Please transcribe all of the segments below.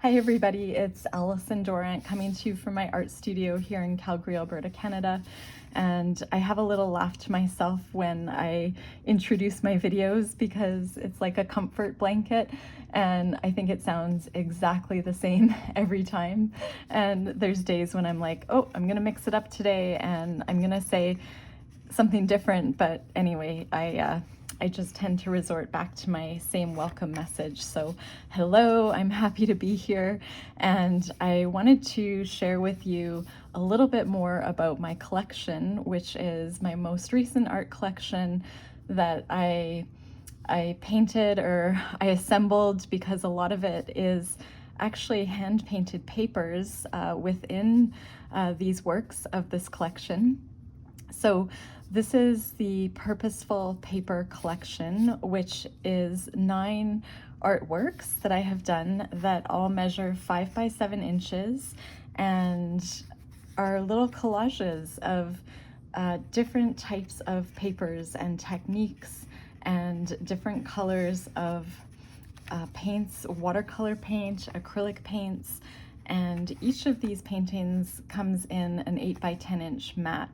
Hi everybody, it's Allison Dorant coming to you from my art studio here in Calgary, Alberta, Canada. And I have a little laugh to myself when I introduce my videos because it's like a comfort blanket and I think it sounds exactly the same every time. And there's days when I'm like, oh, I'm gonna mix it up today and I'm gonna say something different, but anyway, I just tend to resort back to my same welcome message. So hello, I'm happy to be here, and I wanted to share with you a little bit more about my collection, which is my most recent art collection that I painted or I assembled, because a lot of it is actually hand painted papers within these works of this collection. So this is the Purposeful Paper collection, which is 9 artworks that I have done that all measure 5 by 7 inches and are little collages of different types of papers and techniques and different colors of paints, watercolor paint, acrylic paints, and each of these paintings comes in an 8 by 10 inch mat.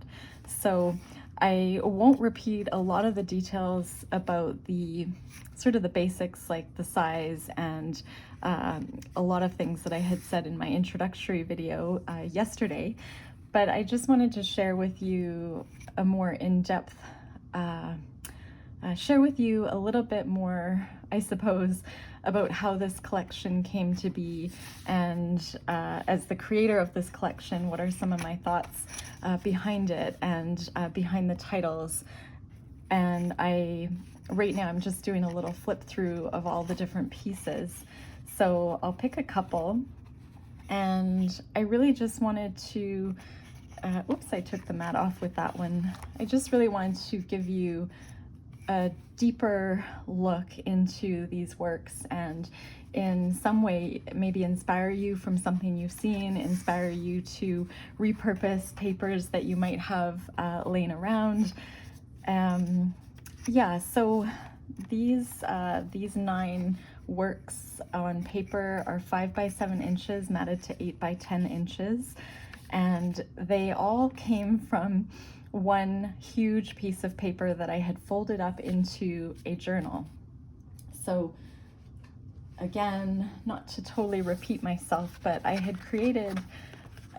So I won't repeat a lot of the details about the sort of the basics, like the size and a lot of things that I had said in my introductory video yesterday, but I just wanted to share with you a more in-depth share with you a little bit more, I suppose, about how this collection came to be, and as the creator of this collection, what are some of my thoughts behind it and behind the titles. And right now I'm just doing a little flip through of all the different pieces. So I'll pick a couple, and I really just wanted to, oops, I took the mat off with that one. I just really wanted to give you a deeper look into these works and in some way maybe inspire you from something you've seen, inspire you to repurpose papers that you might have laying around. Yeah, so these 9 works on paper are 5 by 7 inches matted to 8 by 10 inches, and they all came from one huge piece of paper that I had folded up into a journal. So again, not to totally repeat myself, but I had created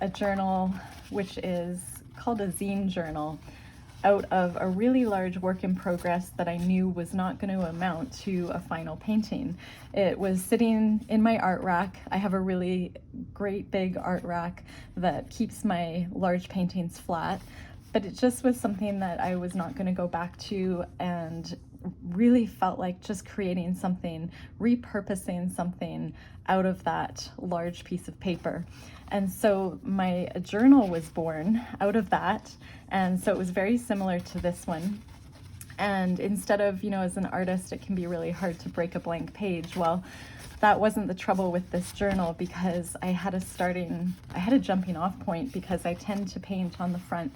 a journal which is called a zine journal out of a really large work in progress that I knew was not going to amount to a final painting. It was sitting in my art rack. I have a really great big art rack that keeps my large paintings flat, but it just was something that I was not going to go back to, and really felt like just creating something, repurposing something out of that large piece of paper. And so my journal was born out of that, and so it was very similar to this one. And instead of, as an artist, it can be really hard to break a blank page. Well, that wasn't the trouble with this journal, because I had a jumping off point, because I tend to paint on the front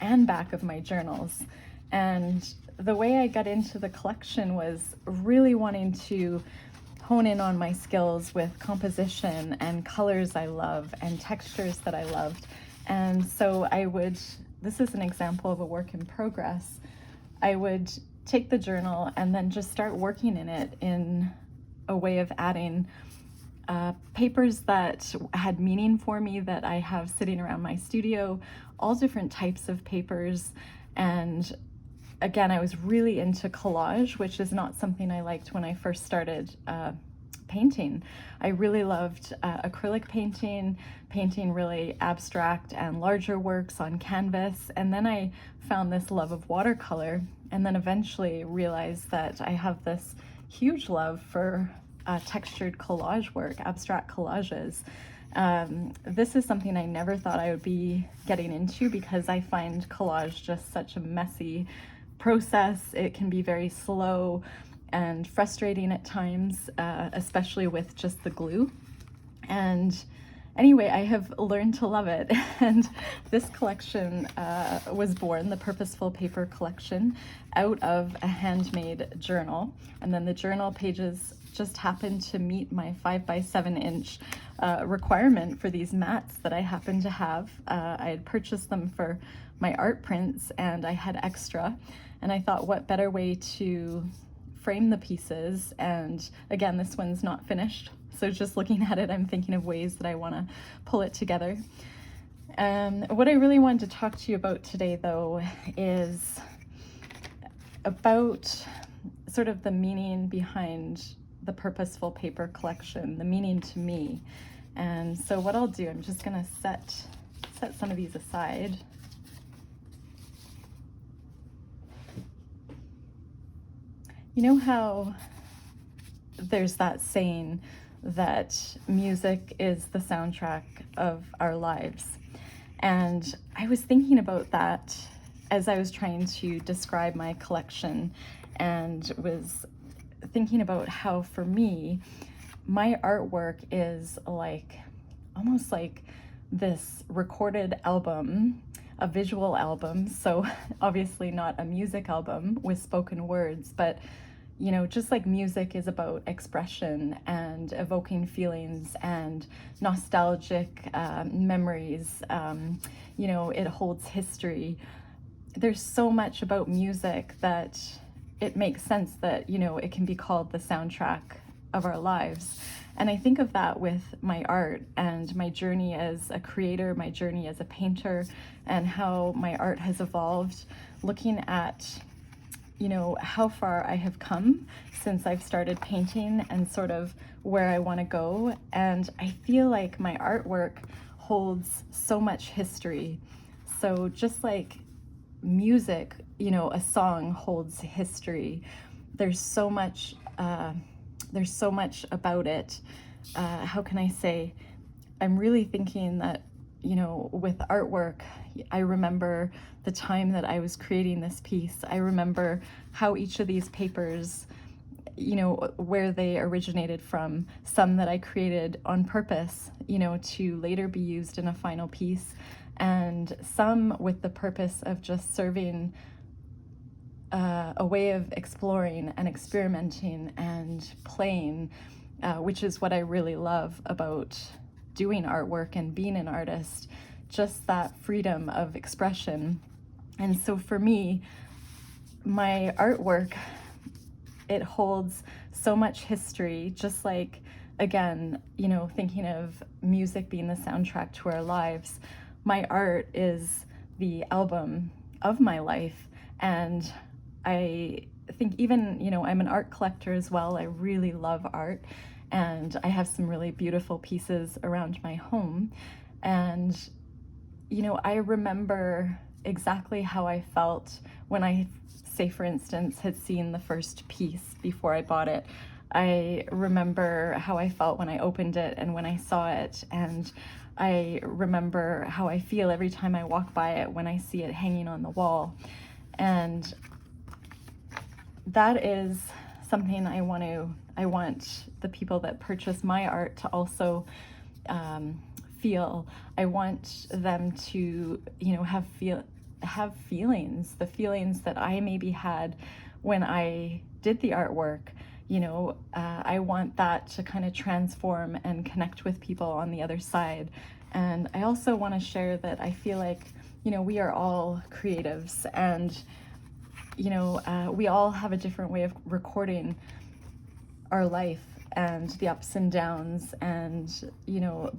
and back of my journals. And the way I got into the collection was really wanting to hone in on my skills with composition and colors I love and textures that I loved. And so this is an example of a work in progress. I would take the journal and then just start working in it in a way of adding papers that had meaning for me that I have sitting around my studio, all different types of papers. And again, I was really into collage, which is not something I liked when I first started painting. I really loved acrylic painting really abstract and larger works on canvas. And then I found this love of watercolor, and then eventually realized that I have this huge love for textured collage work, abstract collages. This is something I never thought I would be getting into, because I find collage just such a messy process. It can be very slow and frustrating at times, especially with just the glue. And anyway, I have learned to love it. And this collection was born, the Purposeful Paper collection, out of a handmade journal. And then the journal pages just happened to meet my 5 by 7 inch requirement for these mats that I happen to have. I had purchased them for my art prints and I had extra, and I thought, what better way to frame the pieces? And again, this one's not finished, so just looking at it, I'm thinking of ways that I want to pull it together. What I really wanted to talk to you about today, though, is about sort of the meaning behind the Purposeful Paper collection, the meaning to me. And so what I'll do, I'm just gonna set some of these aside. You know how there's that saying that music is the soundtrack of our lives? And I was thinking about that as I was trying to describe my collection, and was thinking about how, for me, my artwork is like almost like this recorded album, a visual album. So obviously not a music album with spoken words, but you know, just like music is about expression and evoking feelings and nostalgic memories, you know, it holds history. There's so much about music that it makes sense that, you know, it can be called the soundtrack of our lives. And I think of that with my art and my journey as a creator, my journey as a painter, and how my art has evolved, looking at, you know, how far I have come since I've started painting and sort of where I want to go. And I feel like my artwork holds so much history. So just like music, you know, a song holds history. There's so much about it. How can I say? I'm really thinking that, you know, with artwork, I remember the time that I was creating this piece. I remember how each of these papers, you know, where they originated from. Some that I created on purpose, you know, to later be used in a final piece, and some with the purpose of just serving a way of exploring and experimenting and playing, which is what I really love about doing artwork and being an artist, just that freedom of expression. And so for me, my artwork, it holds so much history, just like, again, you know, thinking of music being the soundtrack to our lives. My art is the album of my life. And I think even, you know, I'm an art collector as well. I really love art, and I have some really beautiful pieces around my home. And, you know, I remember exactly how I felt when I, say for instance, had seen the first piece before I bought it. I remember how I felt when I opened it and when I saw it, and I remember how I feel every time I walk by it when I see it hanging on the wall. And that is something I want the people that purchase my art to also feel. I want them to, you know, have feelings, the feelings that I maybe had when I did the artwork. You know, I want that to kind of transform and connect with people on the other side. And I also want to share that I feel like, you know, we are all creatives, and you know, we all have a different way of recording our life and the ups and downs, and, you know,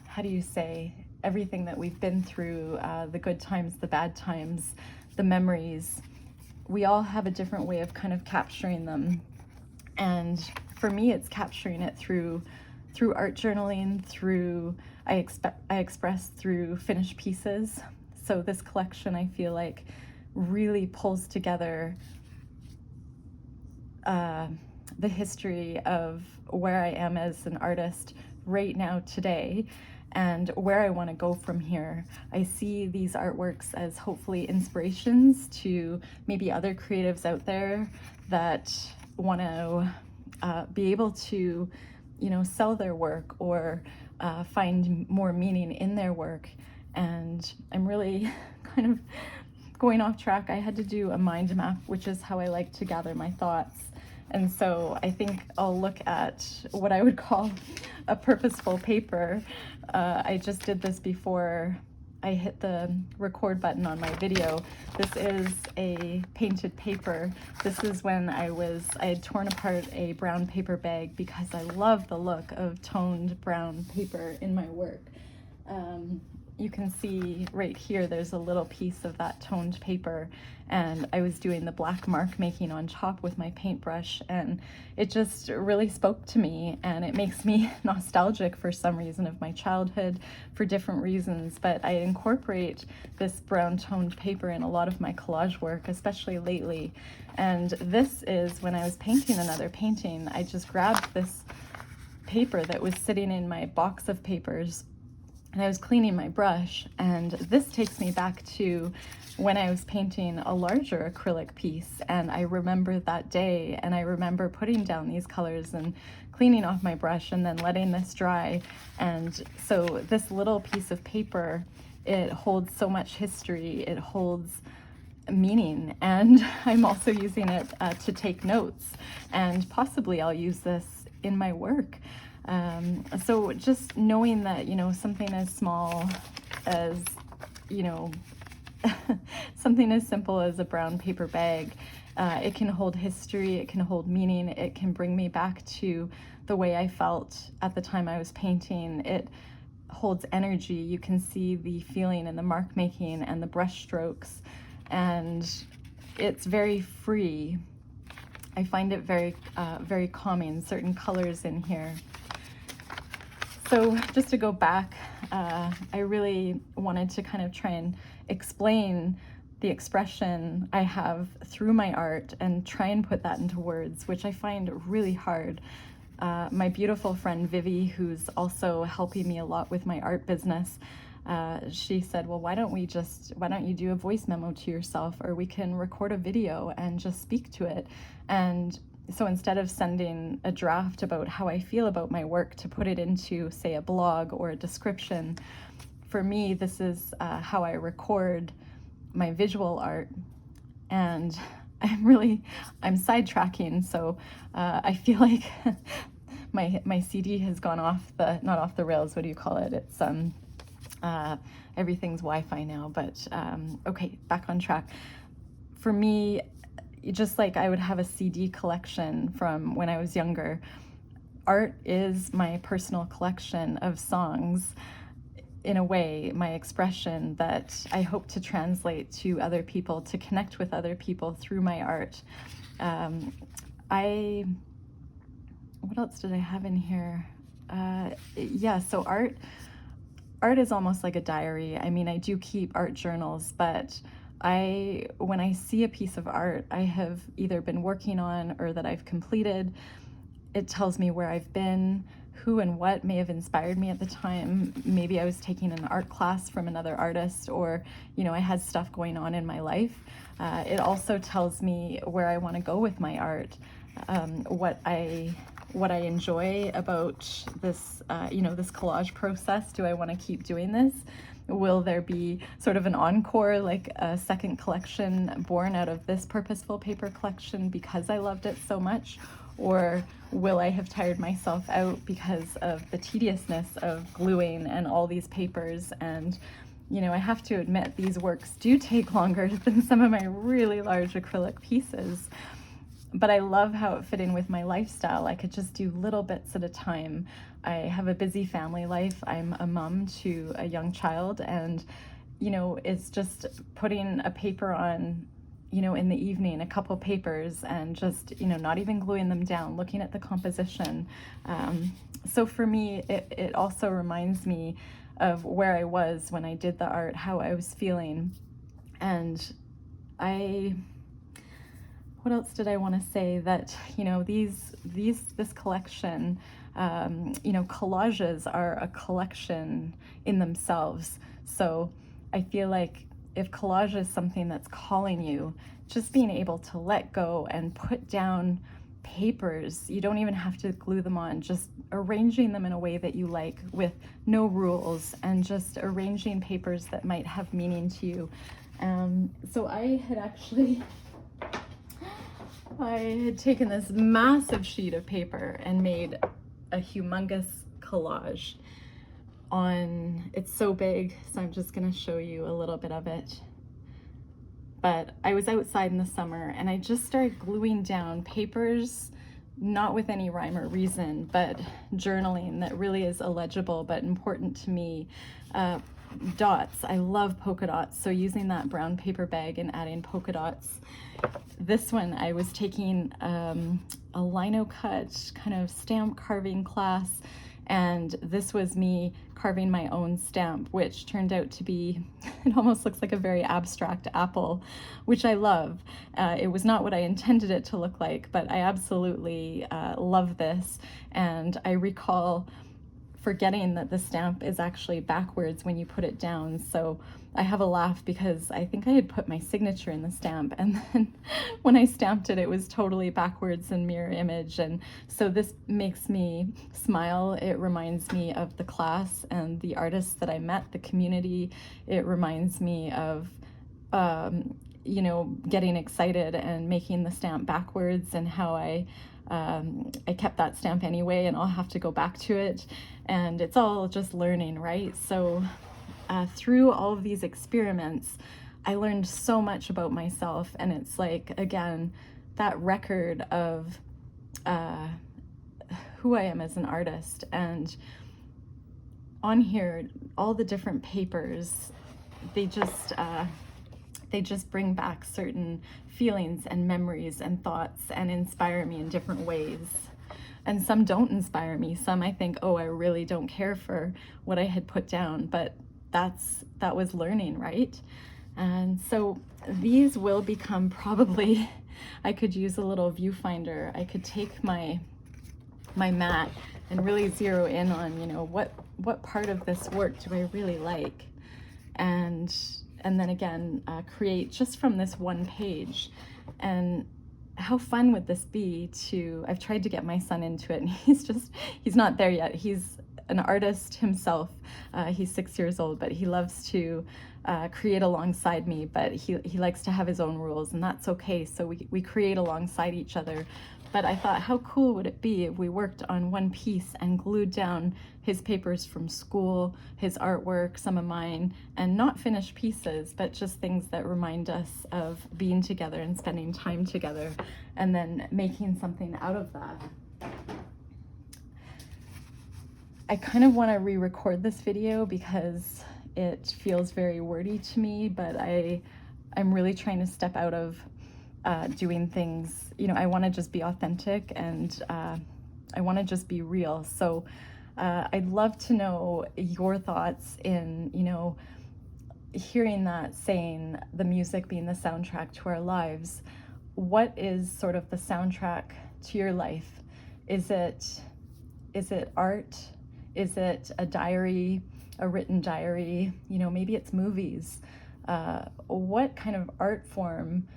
how do you say, everything that we've been through, the good times, the bad times, the memories. We all have a different way of kind of capturing them. And for me, it's capturing it through art journaling, I express through finished pieces. So this collection, I feel like, really pulls together the history of where I am as an artist right now today, and where I want to go from here. I see these artworks as hopefully inspirations to maybe other creatives out there that want to be able to, you know, sell their work or find more meaning in their work. And I'm really kind of going off track. I had to do a mind map, which is how I like to gather my thoughts. And so I think I'll look at what I would call a purposeful paper. I just did this before I hit the record button on my video. This is a painted paper. This is when I had torn apart a brown paper bag because I love the look of toned brown paper in my work. You can see right here there's a little piece of that toned paper, and I was doing the black mark making on top with my paintbrush, and it just really spoke to me, and it makes me nostalgic for some reason of my childhood for different reasons. But I incorporate this brown toned paper in a lot of my collage work, especially lately. And this is when I was painting another painting. I just grabbed this paper that was sitting in my box of papers, and I was cleaning my brush, and this takes me back to when I was painting a larger acrylic piece, and I remember that day, and I remember putting down these colors and cleaning off my brush and then letting this dry. And so this little piece of paper, it holds so much history, it holds meaning, and I'm also using it to take notes, and possibly I'll use this in my work. So just knowing that, you know, something as small as, you know, something as simple as a brown paper bag, it can hold history, it can hold meaning, it can bring me back to the way I felt at the time I was painting. It holds energy. You can see the feeling in the mark making and the brush strokes, and it's very free. I find it very, very calming, certain colors in here. So just to go back, I really wanted to kind of try and explain the expression I have through my art and try and put that into words, which I find really hard. My beautiful friend Vivi, who's also helping me a lot with my art business, she said, well, why don't you do a voice memo to yourself, or we can record a video and just speak to it. And so instead of sending a draft about how I feel about my work to put it into, say, a blog or a description, for me, this is how I record my visual art. And I'm sidetracking, so I feel like my CD has gone not off the rails, what do you call it? It's everything's Wi-Fi now, but okay, back on track. For me, just like I would have a CD collection from when I was younger, art is my personal collection of songs, in a way, my expression that I hope to translate to other people, to connect with other people through my art. What else did I have in here? Yeah, so art is almost like a diary. I mean, I do keep art journals, but when I see a piece of art I have either been working on or that I've completed, it tells me where I've been, who and what may have inspired me at the time. Maybe I was taking an art class from another artist, or, you know, I had stuff going on in my life. It also tells me where I want to go with my art, what I enjoy about this, this collage process. Do I want to keep doing this? Will there be sort of an encore, like a second collection born out of this Purposeful Paper collection because I loved it so much? Or will I have tired myself out because of the tediousness of gluing and all these papers? And, you know, I have to admit, these works do take longer than some of my really large acrylic pieces. But I love how it fit in with my lifestyle. I could just do little bits at a time. I have a busy family life. I'm a mom to a young child, and, you know, it's just putting a paper on, you know, in the evening, a couple papers, and just, you know, not even gluing them down, looking at the composition. So for me, it also reminds me of where I was when I did the art, how I was feeling. And what else did I want to say? That, you know, this collection, collages are a collection in themselves. So I feel like if collage is something that's calling you, just being able to let go and put down papers, you don't even have to glue them on, just arranging them in a way that you like, with no rules, and just arranging papers that might have meaning to you. So I had actually I had taken this massive sheet of paper and made a humongous collage on, it's so big, so I'm just gonna show you a little bit of it. But I was outside in the summer and I just started gluing down papers, not with any rhyme or reason, but journaling that really is illegible but important to me. Dots, I love polka dots, so using that brown paper bag and adding polka dots. This one, I was taking a lino cut kind of stamp carving class, and this was me carving my own stamp, which turned out to be, it almost looks like a very abstract apple, which I love. It was not what I intended it to look like, but I absolutely love this. And I recall forgetting that the stamp is actually backwards when you put it down. So I have a laugh because I think I had put my signature in the stamp, and then when I stamped it, it was totally backwards in mirror image. And so this makes me smile. It reminds me of the class and the artists that I met, the community. It reminds me of you know, getting excited and making the stamp backwards, and how I kept that stamp anyway, and I'll have to go back to it. And it's all just learning, right? So through all of these experiments, I learned so much about myself, and it's like, again, that record of who I am as an artist. And on here, all the different papers, they just bring back certain feelings and memories and thoughts and inspire me in different ways. And some don't inspire me. Some I think, oh, I really don't care for what I had put down, but that was learning, right? And so these will become probably, I could use a little viewfinder. I could take my mat and really zero in on, you know, what part of this work do I really like? And then again, create just from this one page. And how fun would this be to, I've tried to get my son into it, and he's not there yet. He's an artist himself. He's 6 years old, but he loves to create alongside me, but he likes to have his own rules, and that's okay. So we create alongside each other. But I thought, how cool would it be if we worked on one piece and glued down his papers from school, his artwork, some of mine, and not finished pieces, but just things that remind us of being together and spending time together, and then making something out of that. I kind of want to re-record this video because it feels very wordy to me, but I'm really trying to step out of doing things, you know, I want to just be authentic, and I want to just be real. So I'd love to know your thoughts in, you know, hearing that saying, the music being the soundtrack to our lives. What is sort of the soundtrack to your life? Is it art? Is it a diary, a written diary? You know, maybe it's movies. What kind of art form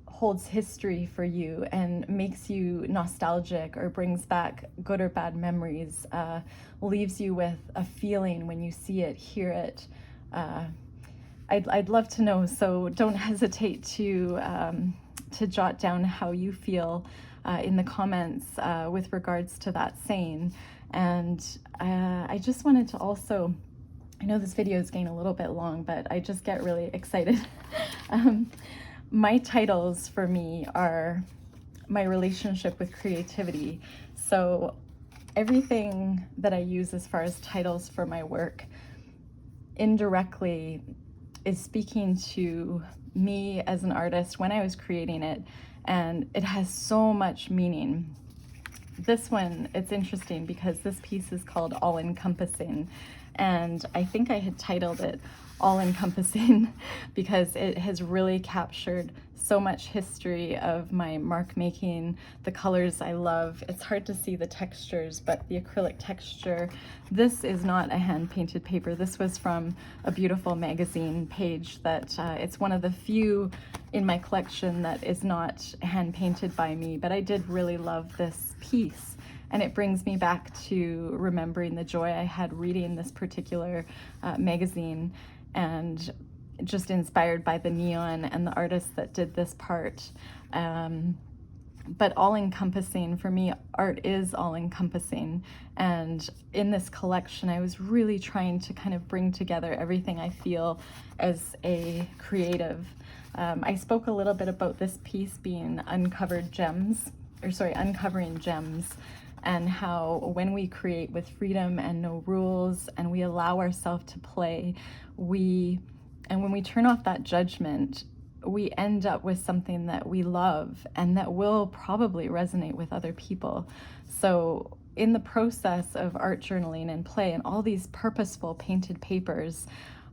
holds history for you and makes you nostalgic, or brings back good or bad memories, leaves you with a feeling when you see it, hear it? I'd love to know, so don't hesitate to jot down how you feel in the comments with regards to that saying. And I just wanted to also, I know this video is getting a little bit long, but I just get really excited. My titles for me are my relationship with creativity. So everything that I use as far as titles for my work indirectly is speaking to me as an artist when I was creating it, and it has so much meaning. This one, it's interesting because this piece is called All Encompassing, and I think I had titled it All Encompassing because it has really captured so much history of my mark making, the colors I love. It's hard to see the textures, but the acrylic texture. This is not a hand painted paper. This was from a beautiful magazine page that it's one of the few in my collection that is not hand painted by me, but I did really love this piece. And it brings me back to remembering the joy I had reading this particular magazine, and just inspired by the neon and the artist that did this part. but all-encompassing. For me, art is all-encompassing. And in this collection, I was really trying to kind of bring together everything I feel as a creative. I spoke a little bit about this piece being uncovering gems, and how when we create with freedom and no rules, and we allow ourselves to play, and when we turn off that judgment, we end up with something that we love and that will probably resonate with other people. So in the process of art journaling and play and all these purposeful painted papers,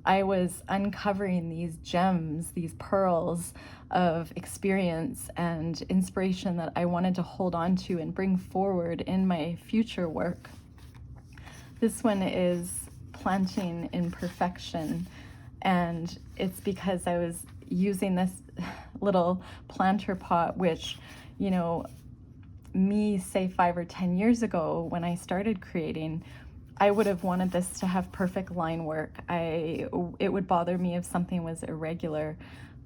I was uncovering these gems, these pearls of experience and inspiration that I wanted to hold on to and bring forward in my future work. This one is Planting in Perfection, and it's because I was using this little planter pot, which, you know, me, say 5 or 10 years ago when I started creating, I would have wanted this to have perfect line work. It would bother me if something was irregular,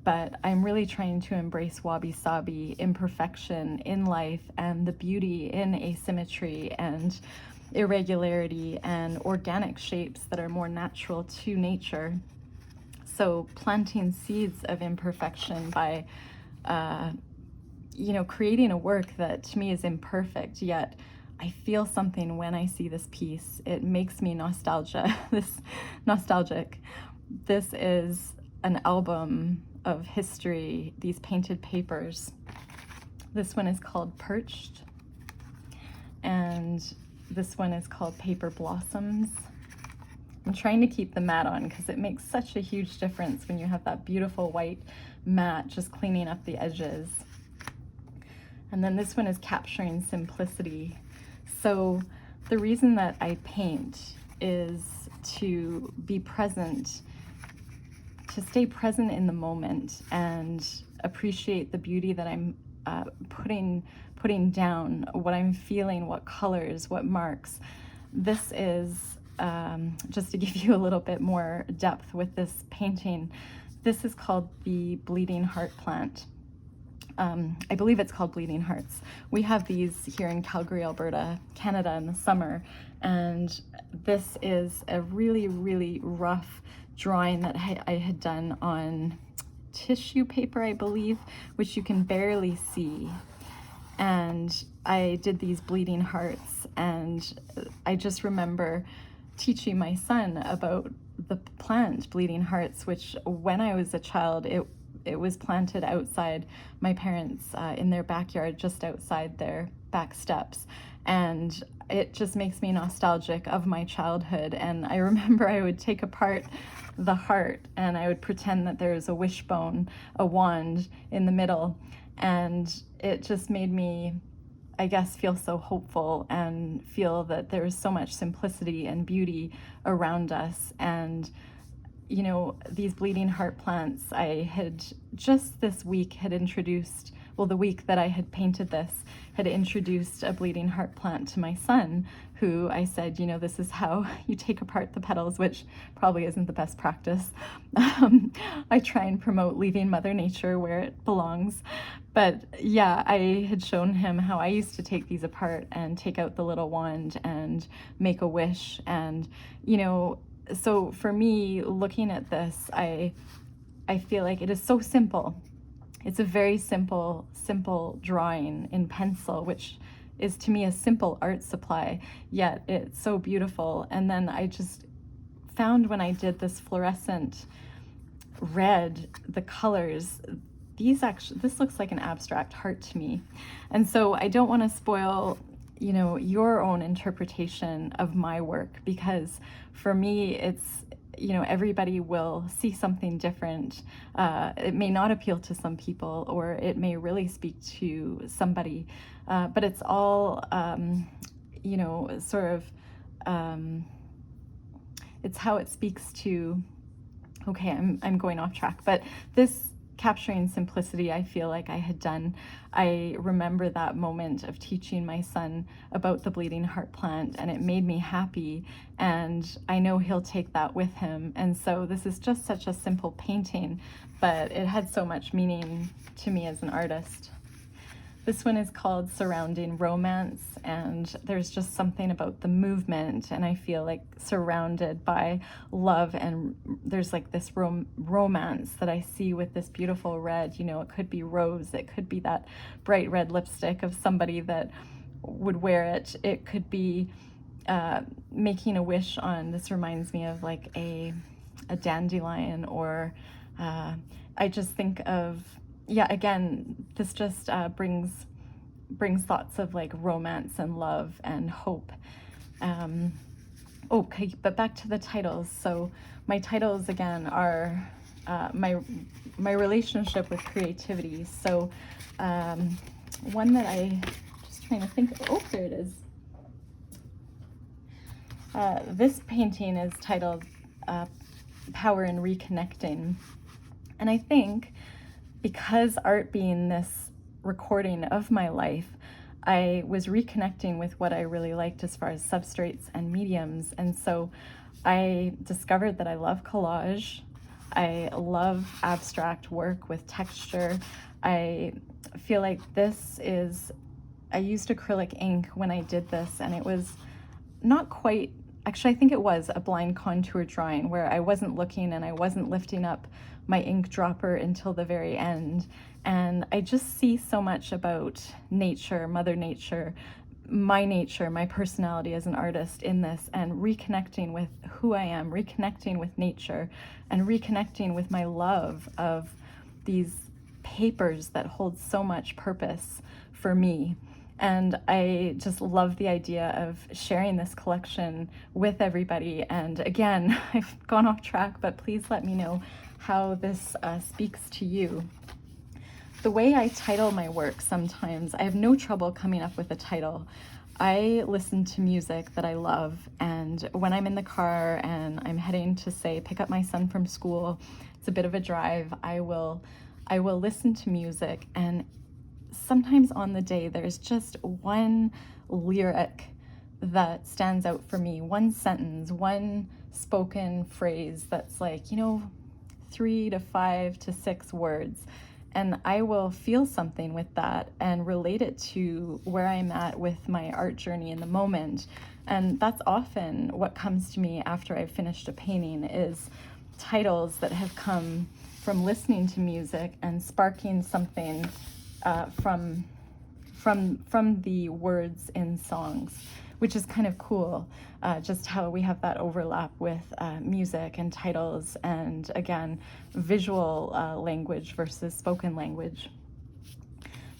but I'm really trying to embrace wabi-sabi, imperfection in life, and the beauty in asymmetry and irregularity and organic shapes that are more natural to nature. So planting seeds of imperfection by, creating a work that to me is imperfect, yet I feel something when I see this piece. It makes me nostalgic. This is an album of history, these painted papers. This one is called Perched, and this one is called Paper Blossoms. I'm trying to keep the mat on because it makes such a huge difference when you have that beautiful white mat just cleaning up the edges. And then this one is Capturing Simplicity. So the reason that I paint is to be present, to stay present in the moment and appreciate the beauty that I'm putting down, what I'm feeling, what colors, what marks. This is just to give you a little bit more depth with this painting. This is called the Bleeding Heart plant. I believe it's called Bleeding Hearts. We have these here in Calgary, Alberta, Canada in the summer, and this is a really, really rough drawing that I had done on tissue paper, I believe, which you can barely see. And I did these bleeding hearts, and I just remember teaching my son about the plant Bleeding Hearts, which when I was a child, it was planted outside my parents in their backyard, just outside their back steps. And it just makes me nostalgic of my childhood. And I remember I would take apart the heart and I would pretend that there was a wishbone, a wand in the middle. And it just made me, I guess, feel so hopeful and feel that there is so much simplicity and beauty around us. And you know, these bleeding heart plants, I had just this week had introduced, well, the week that I had painted this, had introduced a bleeding heart plant to my son, who I said, you know, this is how you take apart the petals, which probably isn't the best practice. I try and promote leaving Mother Nature where it belongs. But yeah, I had shown him how I used to take these apart and take out the little wand and make a wish. And, you know, so for me, looking at this, I feel like it is so simple. It's a very simple drawing in pencil, which is to me a simple art supply, yet it's so beautiful. And then I just found when I did this fluorescent red, the colors, this looks like an abstract heart to me. And so I don't want to spoil, you know, your own interpretation of my work, because for me, it's, you know, everybody will see something different. It may not appeal to some people, or it may really speak to somebody, but it's all, you know, sort of, it's how it speaks to, okay, I'm going off track, but this Capturing Simplicity, I feel like I had done. I remember that moment of teaching my son about the bleeding heart plant, and it made me happy, and I know he'll take that with him. And so this is just such a simple painting, but it had so much meaning to me as an artist. This one is called Surrounding Romance, and there's just something about the movement, and I feel like surrounded by love, and there's like this romance that I see with this beautiful red. You know, it could be rose, it could be that bright red lipstick of somebody that would wear it. It could be making a wish on, this reminds me of like a dandelion, or I just think of, yeah, again, this just brings thoughts of like romance and love and hope. Okay, but back to the titles. So my titles again are my relationship with creativity. So one that I just trying to think. Oh, there it is. This painting is titled Power in Reconnecting. And I think because art being this recording of my life, I was reconnecting with what I really liked as far as substrates and mediums. And so I discovered that I love collage. I love abstract work with texture. I feel like I used acrylic ink when I did this, and it was not quite, actually I think it was a blind contour drawing where I wasn't looking and I wasn't lifting up my ink dropper until the very end. And I just see so much about nature, Mother Nature, my personality as an artist in this, and reconnecting with who I am, reconnecting with nature, and reconnecting with my love of these papers that hold so much purpose for me. And I just love the idea of sharing this collection with everybody. And again, I've gone off track, but please let me know how this speaks to you. The way I title my work sometimes, I have no trouble coming up with a title. I listen to music that I love, and when I'm in the car and I'm heading to, say, pick up my son from school, it's a bit of a drive, I will listen to music, and sometimes on the day there's just one lyric that stands out for me, one sentence, one spoken phrase that's like, 3 to 5 to 6 words. And I will feel something with that and relate it to where I'm at with my art journey in the moment. And that's often what comes to me after I've finished a painting, is titles that have come from listening to music and sparking something from the words in songs, which is kind of cool, just how we have that overlap with music and titles, and again, visual language versus spoken language.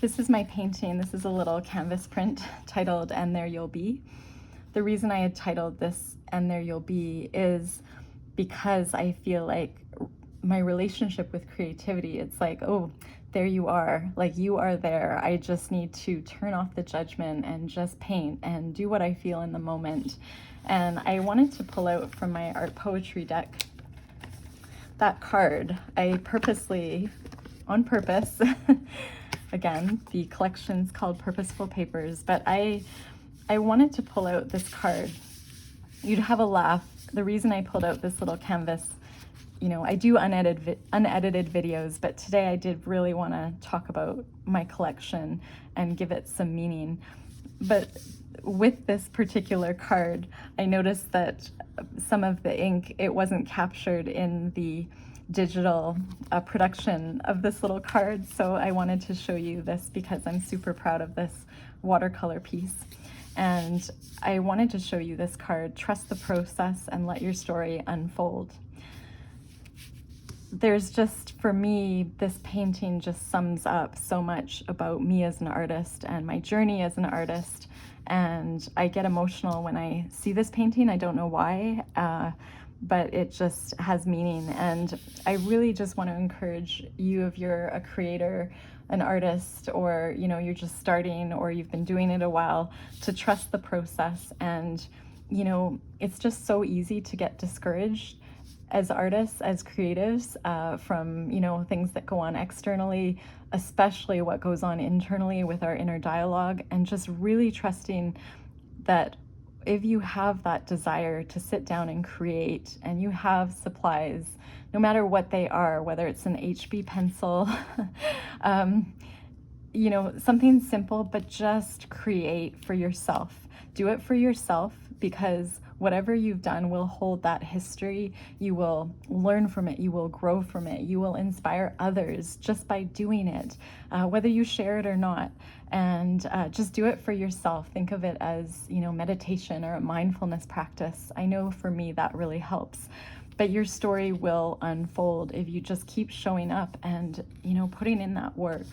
This is my painting. This is a little canvas print titled And There You'll Be. The reason I had titled this And There You'll Be is because I feel like my relationship with creativity, it's like, oh, there you are, like you are there. I just need to turn off the judgment and just paint and do what I feel in the moment. And I wanted to pull out from my art poetry deck that card. I purposely, on purpose, again, the collection's called Purposeful Papers, but I wanted to pull out this card. You'd have a laugh. The reason I pulled out this little canvas, I do unedited videos, but today I did really want to talk about my collection and give it some meaning. But with this particular card, I noticed that some of the ink, it wasn't captured in the digital production of this little card. So I wanted to show you this because I'm super proud of this watercolor piece. And I wanted to show you this card, Trust the Process and Let Your Story Unfold. There's just, for me, this painting just sums up so much about me as an artist and my journey as an artist. And I get emotional when I see this painting. I don't know why, but it just has meaning. And I really just want to encourage you, if you're a creator, an artist, or you're just starting, or you've been doing it a while, to trust the process. And it's just so easy to get discouraged as artists, as creatives, from things that go on externally, especially what goes on internally with our inner dialogue, and just really trusting that if you have that desire to sit down and create, and you have supplies, no matter what they are, whether it's an HB pencil, you know, something simple, but just create for yourself. Do it for yourself, because whatever you've done will hold that history. You will learn from it. You will grow from it. You will inspire others just by doing it, whether you share it or not. And just do it for yourself. Think of it as, you know, meditation or a mindfulness practice. I know for me that really helps. But your story will unfold if you just keep showing up and, you know, putting in that work.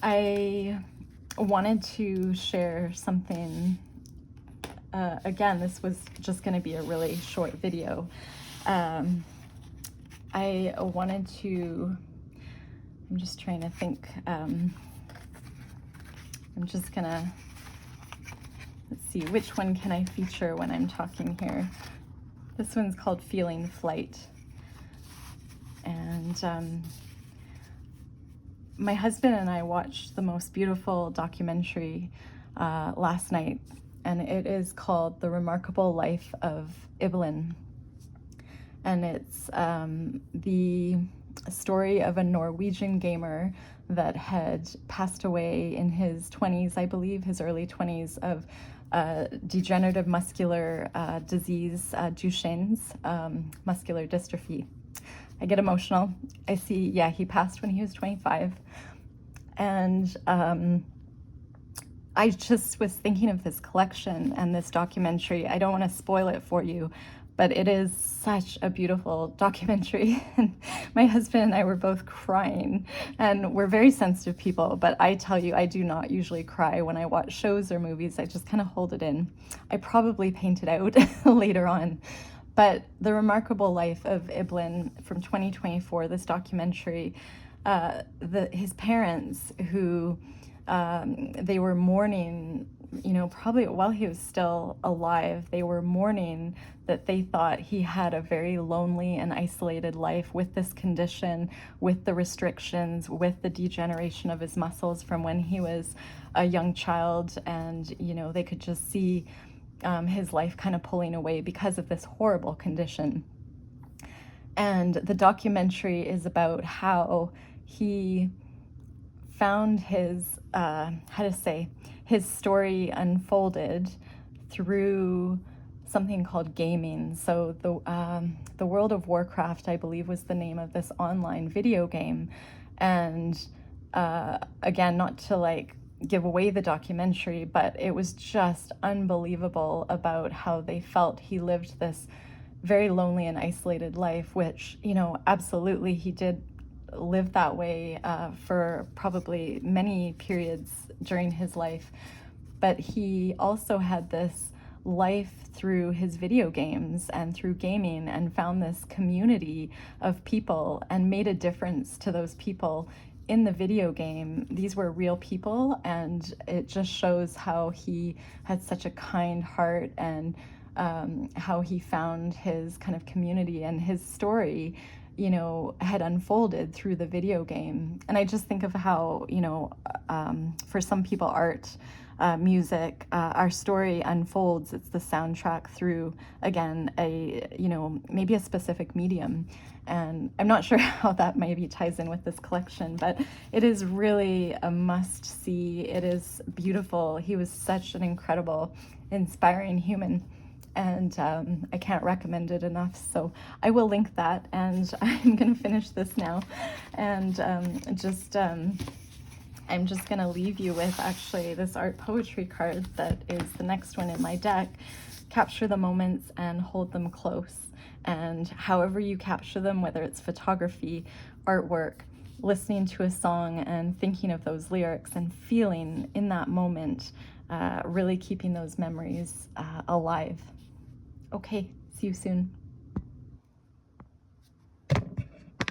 I wanted to share something. Again, this was just going to be a really short video. I wanted to, I'm just trying to think. I'm just going to, let's see, which one can I feature when I'm talking here? This one's called Feeling Flight. And my husband and I watched the most beautiful documentary last night, and it is called The Remarkable Life of Ibelin. And it's the story of a Norwegian gamer that had passed away in his 20s, I believe, his early 20s, of degenerative muscular disease, Duchenne's muscular dystrophy. I get emotional. I see, yeah, he passed when he was 25. And I just was thinking of this collection and this documentary. I don't want to spoil it for you, but it is such a beautiful documentary. And my husband and I were both crying, and we're very sensitive people, but I tell you, I do not usually cry when I watch shows or movies. I just kind of hold it in. I probably paint it out later on. But The Remarkable Life of Ibelin from 2024, this documentary, his parents, who they were mourning, you know, probably while he was still alive, they were mourning that they thought he had a very lonely and isolated life with this condition, with the restrictions, with the degeneration of his muscles from when he was a young child. And, you know, they could just see his life kind of pulling away because of this horrible condition. And the documentary is about how he found his, his story unfolded through something called gaming. So the World of Warcraft, I believe, was the name of this online video game. And again, not to like give away the documentary, but it was just unbelievable about how they felt he lived this very lonely and isolated life, which, you know, absolutely he did live that way for probably many periods during his life. But he also had this life through his video games and through gaming, and found this community of people and made a difference to those people in the video game. These were real people, and it just shows how he had such a kind heart, and how he found his kind of community, and his story, you know, had unfolded through the video game. And I just think of how, you know, for some people, art, music, our story unfolds. It's the soundtrack through, again, you know, maybe a specific medium. And I'm not sure how that maybe ties in with this collection, but it is really a must-see. It is beautiful. He was such an incredible, inspiring human, and I can't recommend it enough. So I will link that, and I'm going to finish this now. And I'm just going to leave you with actually this art poetry card that is the next one in my deck. Capture the moments and hold them close. And however you capture them, whether it's photography, artwork, listening to a song and thinking of those lyrics and feeling in that moment, really keeping those memories alive. Okay, see you soon.